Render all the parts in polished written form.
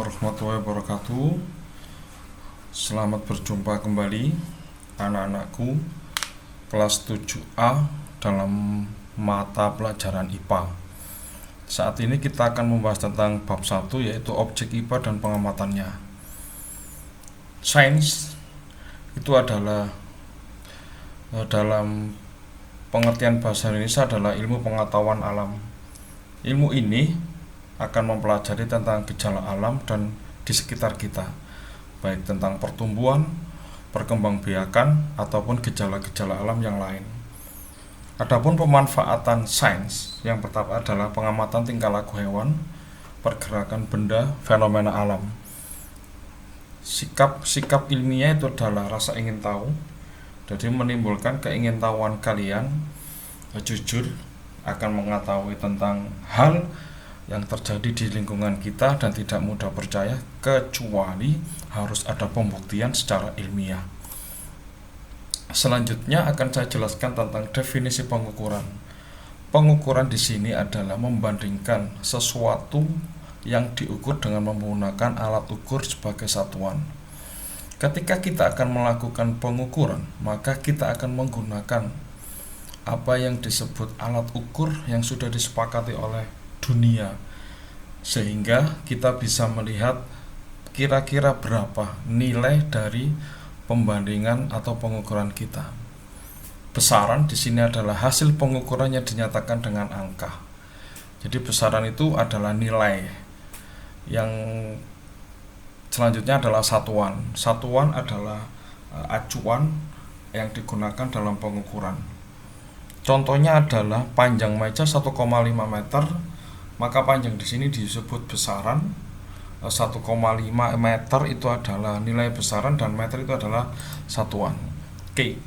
warahmatullahi wabarakatuh. Selamat berjumpa kembali anak-anakku kelas 7A dalam mata pelajaran IPA. Saat ini kita akan membahas tentang bab 1, yaitu objek IPA dan pengamatannya. Sains itu adalah dalam pengertian bahasa Indonesia adalah ilmu pengetahuan alam. Ilmu ini akan mempelajari tentang gejala alam dan di sekitar kita, baik tentang pertumbuhan, perkembangbiakan, ataupun gejala-gejala alam yang lain. Adapun pemanfaatan sains, yang pertama adalah pengamatan tingkah laku hewan, pergerakan benda, fenomena alam. Sikap ilmiah itu adalah rasa ingin tahu, jadi menimbulkan keingintahuan kalian jujur akan mengetahui tentang hal yang terjadi di lingkungan kita dan tidak mudah percaya kecuali harus ada pembuktian secara ilmiah. Selanjutnya akan saya jelaskan tentang definisi pengukuran. Pengukuran di sini adalah membandingkan sesuatu yang diukur dengan menggunakan alat ukur sebagai satuan. Ketika kita akan melakukan pengukuran, maka kita akan menggunakan apa yang disebut alat ukur yang sudah disepakati oleh dunia, sehingga kita bisa melihat kira-kira berapa nilai dari pembandingan atau pengukuran kita. Besaran di sini adalah hasil pengukuran yang dinyatakan dengan angka. Jadi besaran itu adalah nilai. Yang selanjutnya adalah satuan. Satuan adalah acuan yang digunakan dalam pengukuran. Contohnya adalah panjang meja 1,5 meter, maka panjang di sini disebut besaran. 1,5 meter itu adalah nilai besaran dan meter itu adalah satuan. Oke.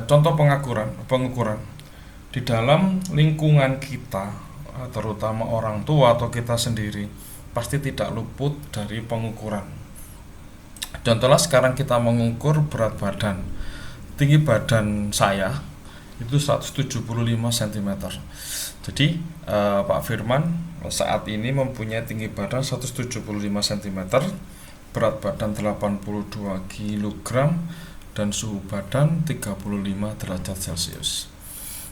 Contoh pengukuran. Di dalam lingkungan kita, terutama orang tua atau kita sendiri, pasti tidak luput dari pengukuran. Contohnya sekarang kita mengukur berat badan. Tinggi badan saya itu 175 cm. Jadi Pak Firman saat ini mempunyai tinggi badan 175 cm, berat badan 82 kg, dan suhu badan 35 derajat Celcius.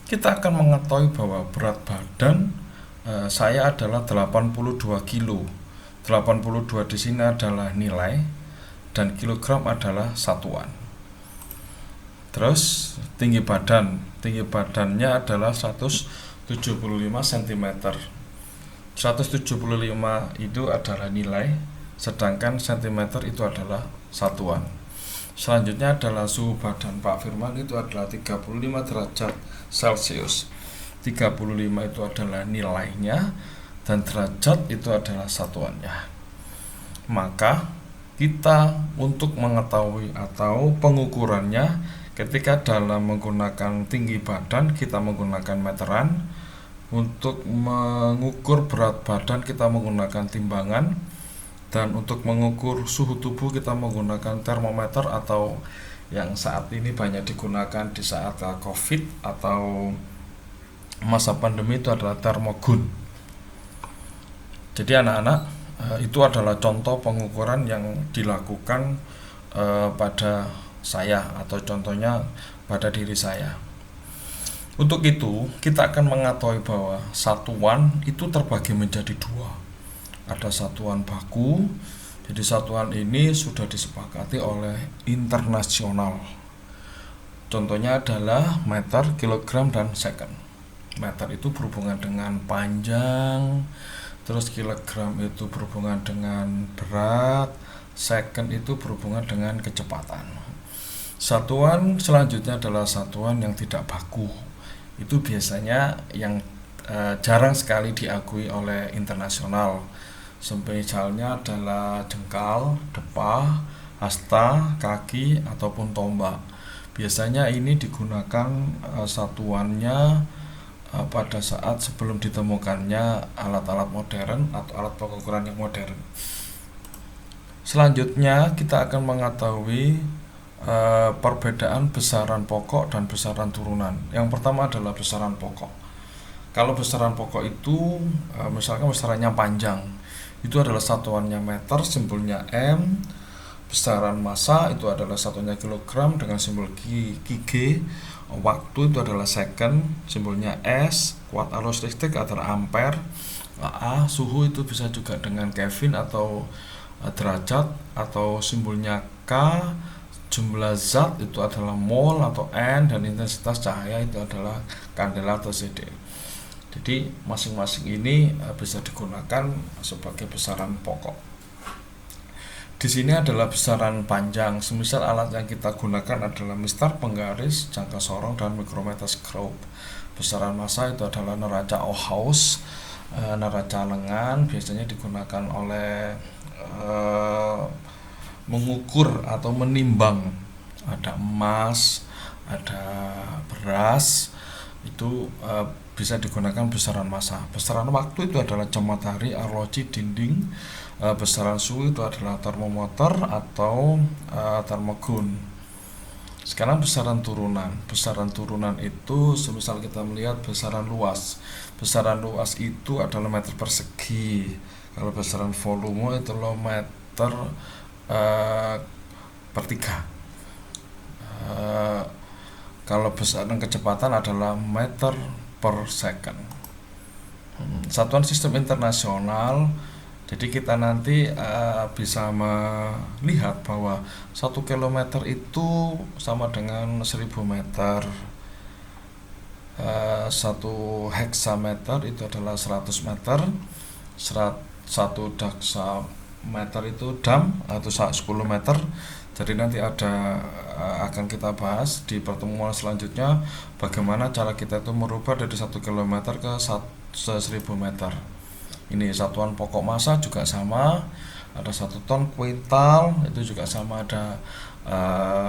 Kita akan mengetahui bahwa berat badan saya adalah 82 kg. 82 di sini adalah nilai dan kilogram adalah satuan. Terus tinggi badannya adalah 175 cm. 175 itu adalah nilai, sedangkan cm itu adalah satuan. Selanjutnya adalah suhu badan Pak Firman itu adalah 35 derajat Celcius. 35 itu adalah nilainya dan derajat itu adalah satuannya. Maka kita untuk mengetahui atau pengukurannya, ketika dalam menggunakan tinggi badan kita menggunakan meteran, untuk mengukur berat badan kita menggunakan timbangan, dan untuk mengukur suhu tubuh kita menggunakan termometer atau yang saat ini banyak digunakan di saat COVID atau masa pandemi itu adalah termogun. Jadi anak-anak, itu adalah contoh pengukuran yang dilakukan pada saya atau contohnya pada diri saya. Untuk itu kita akan mengetahui bahwa satuan itu terbagi menjadi dua. Ada satuan baku, jadi satuan ini sudah disepakati oleh internasional. Contohnya adalah meter, kilogram, dan second. Meter itu berhubungan dengan panjang, terus kilogram itu berhubungan dengan berat, second itu berhubungan dengan kecepatan. Satuan selanjutnya adalah satuan yang tidak baku. Itu biasanya yang jarang sekali diakui oleh internasional. Misalnya adalah jengkal, depah, hasta, kaki, ataupun tombak. Biasanya ini digunakan satuannya pada saat sebelum ditemukannya alat-alat modern atau alat pengukuran yang modern. Selanjutnya kita akan mengetahui perbedaan besaran pokok dan besaran turunan. Yang pertama adalah besaran pokok. Kalau besaran pokok itu misalkan besarannya panjang, itu adalah satuannya meter, simbolnya M. Besaran massa itu adalah satuannya kilogram dengan simbol kg. Waktu itu adalah second, simbolnya S. Kuat arus listrik adalah ampere. A. Suhu itu bisa juga dengan Kelvin atau derajat, atau simbolnya K. Jumlah zat itu adalah mol atau N, dan intensitas cahaya itu adalah kandela atau CD. Jadi masing-masing ini bisa digunakan sebagai besaran pokok. Di sini adalah besaran panjang. Semisal alat yang kita gunakan adalah mistar, penggaris, jangka sorong, dan mikrometer skrob. Besaran massa itu adalah neraca Ohaus, neraca lengan, biasanya digunakan oleh mengukur atau menimbang. Ada emas, ada beras, itu bisa digunakan besaran massa. Besaran waktu itu adalah jam matahari, arloji, dinding. Besaran suhu itu adalah termometer atau termogun. Sekarang besaran turunan. Besaran turunan itu semisal kita melihat besaran luas. Besaran luas itu adalah meter persegi. Kalau besaran volume itu meter per 3. Kalau besaran kecepatan adalah meter per second. Satuan sistem internasional. Jadi kita nanti bisa melihat bahwa 1 km itu sama dengan 1000 meter. 1 heksameter itu adalah 100 meter. 1 daksameter itu dam atau 10 meter. Jadi nanti akan kita bahas di pertemuan selanjutnya bagaimana cara kita itu merubah dari 1 km ke 1000 meter. Ini satuan pokok massa juga sama, ada 1 ton, kuintal itu juga sama, ada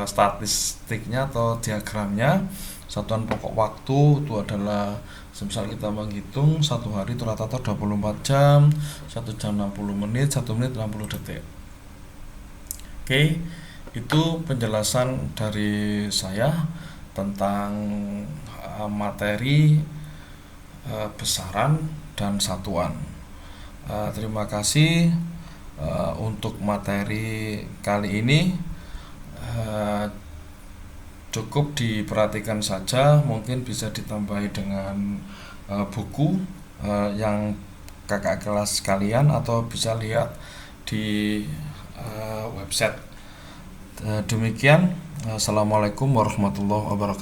statistiknya atau diagramnya. Satuan pokok waktu itu adalah semisal kita menghitung 1 hari itu rata-rata 24 jam, 1 jam 60 menit, 1 menit 60 detik. Oke, itu penjelasan dari saya tentang materi besaran dan satuan. Terima kasih untuk materi kali ini. Cukup diperhatikan saja, mungkin bisa ditambahi dengan buku yang kakak kelas sekalian, atau bisa lihat di website. Demikian, assalamualaikum warahmatullahi wabarakatuh.